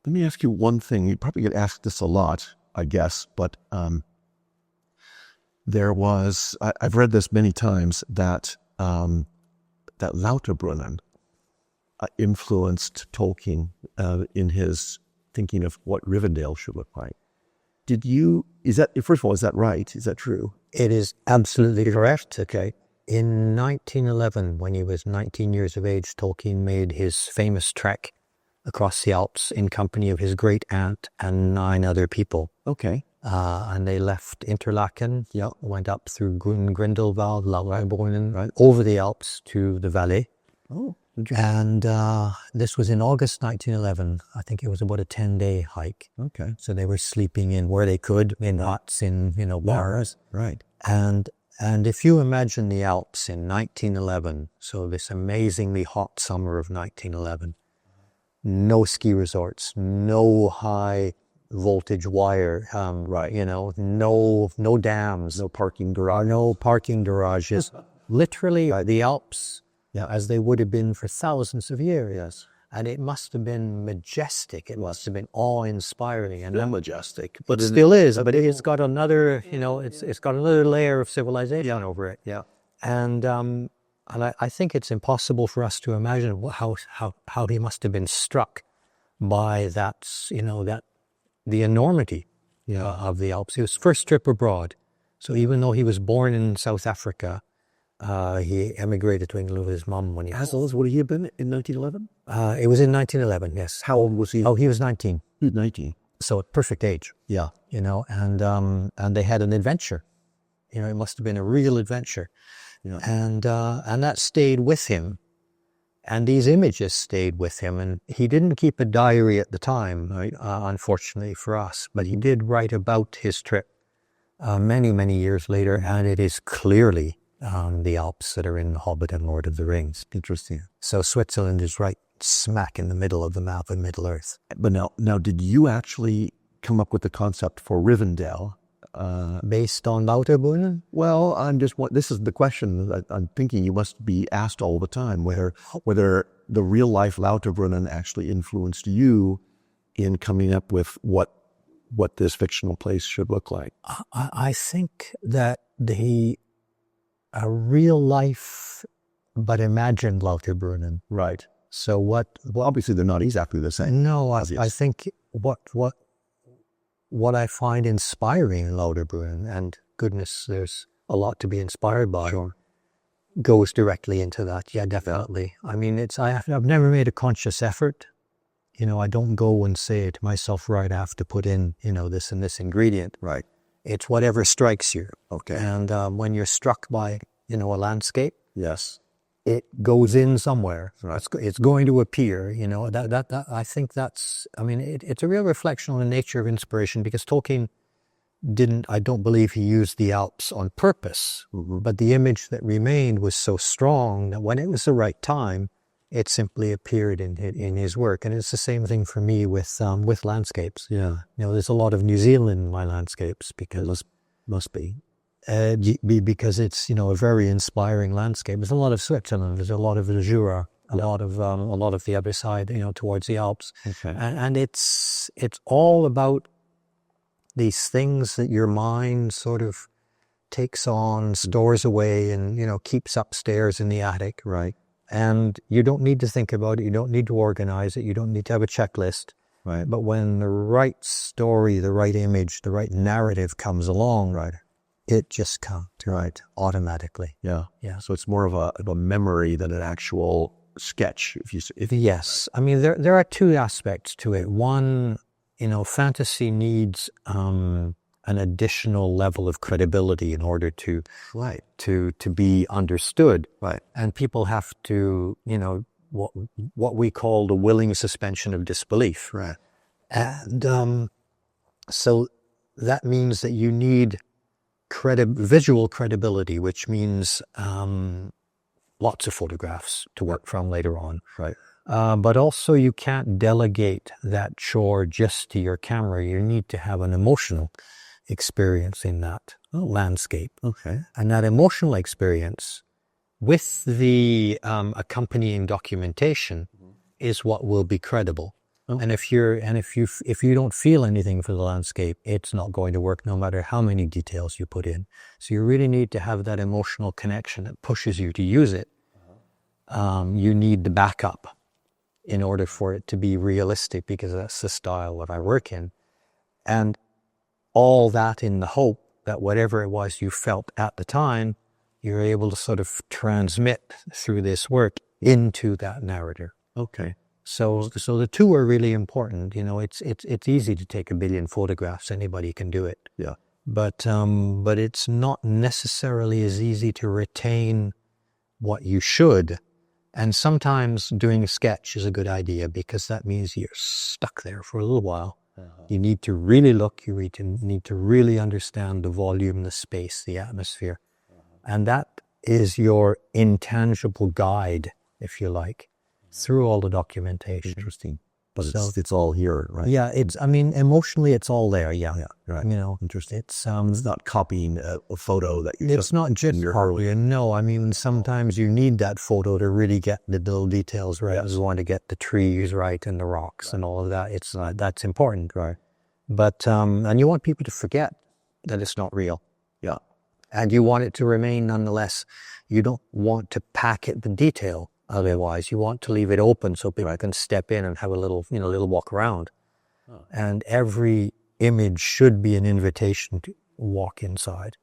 Let me ask you one thing. You probably get asked this a lot, I guess, but I've read this many times, that Lauterbrunnen influenced Tolkien in his thinking of what Rivendell should look like. First of all, is that right? Is that true? It is absolutely correct. Okay. In 1911, when he was 19 years of age, Tolkien made his famous trek across the Alps in company of his great aunt and 9 other people. Okay. And they left Interlaken, went up through Grindelwald, Lauterbrunnen, right, over the Alps to the Valais. Oh, and this was in August 1911. I think it was about a 10-day hike. Okay. So they were sleeping in where they could, in huts, in bars. Right. And if you imagine the Alps in 1911, so this amazingly hot summer of 1911, no ski resorts, no high voltage wire, right, no dams, no parking garages, literally the Alps, as they would have been for thousands of years. Yes. And it must have been majestic. It must have been awe-inspiring. And majestic, but it still is. But it's got another, it's got another layer of civilization over it. Yeah. And I think it's impossible for us to imagine how he must have been struck by that, the enormity of the Alps. His first trip abroad. So even though he was born in South Africa, he emigrated to England with his mum when he was... How old would he have been in 1911? It was in 1911, yes. How old was he? Oh, he was 19. He was 19. So perfect age. Yeah. And they had an adventure. It must have been a real adventure. Yeah. And that stayed with him. And these images stayed with him. And he didn't keep a diary at the time, right? Unfortunately for us. But he did write about his trip many, many years later. And it is clearly the Alps that are in The Hobbit and Lord of the Rings. Interesting. So Switzerland is right smack in the middle of the map of Middle-earth. But now, did you actually come up with the concept for Rivendell? Based on Lauterbrunnen? Well, this is the question that I'm thinking you must be asked all the time, whether the real life Lauterbrunnen actually influenced you in coming up with what this fictional place should look like. I think that a real life but imagined Lauterbrunnen. Right. So what obviously they're not exactly the same. No, I think what I find inspiring in Lauterbrunnen, and goodness, there's a lot to be inspired by, goes directly into that. Yeah, definitely. I mean, I've never made a conscious effort. I don't go and say to myself, right, I have to put in, this and this ingredient. Right. It's whatever strikes you. Okay. And when you're struck by, a landscape. Yes. It goes in somewhere. Right. It's going to appear, that I think it's a real reflection on the nature of inspiration, because Tolkien I don't believe he used the Alps on purpose, but the image that remained was so strong that when it was the right time, it simply appeared in his work. And it's the same thing for me with landscapes. Yeah. There's a lot of New Zealand in my landscapes because... Must be. Because it's, a very inspiring landscape. There's a lot of Switzerland, there's a lot of the Jura, a lot of the other side, towards the Alps. Okay. And it's all about these things that your mind sort of takes on, stores away, and, keeps upstairs in the attic. Right. And you don't need to think about it. You don't need to organize it. You don't need to have a checklist. Right. But when the right story, the right image, the right narrative comes along, right, it just comes, right, automatically. Yeah. Yeah. So it's more of a memory than an actual sketch. Yes. I mean, there are 2 aspects to it. One, fantasy needs an additional level of credibility in order to be understood. Right. And people have to, what we call the willing suspension of disbelief. Right. And so that means that you need visual credibility, which means lots of photographs to work from later on. Right. But also you can't delegate that chore just to your camera. You need to have an emotional experience in that landscape. Okay. And that emotional experience with the accompanying documentation is what will be credible. And if you don't feel anything for the landscape, it's not going to work no matter how many details you put in. So you really need to have that emotional connection that pushes you to use it. You need the backup in order for it to be realistic, because that's the style that I work in. And all that in the hope that whatever it was you felt at the time, you're able to sort of transmit through this work into that narrative. Okay. So the two are really important. You know, it's easy to take 1 billion photographs. Anybody can do it. Yeah. But it's not necessarily as easy to retain what you should. And sometimes doing a sketch is a good idea, because that means you're stuck there for a little while. You need to really look, you need to really understand the volume, the space, the atmosphere. And that is your intangible guide, if you like, through all the documentation. Interesting. But it's all here, right? Yeah, emotionally it's all there, yeah. Yeah, right. You know, interesting. It's not copying a photo that you it's not just copying. No, I mean, sometimes you need that photo to really get the little details right. You want to get the trees right and the rocks and all of that. It's that's important, right? But and you want people to forget that it's not real. Yeah. And you want it to remain nonetheless. You don't want to pack it the detail. Otherwise, you want to leave it open so people can step in and have a little walk around. And every image should be an invitation to walk inside.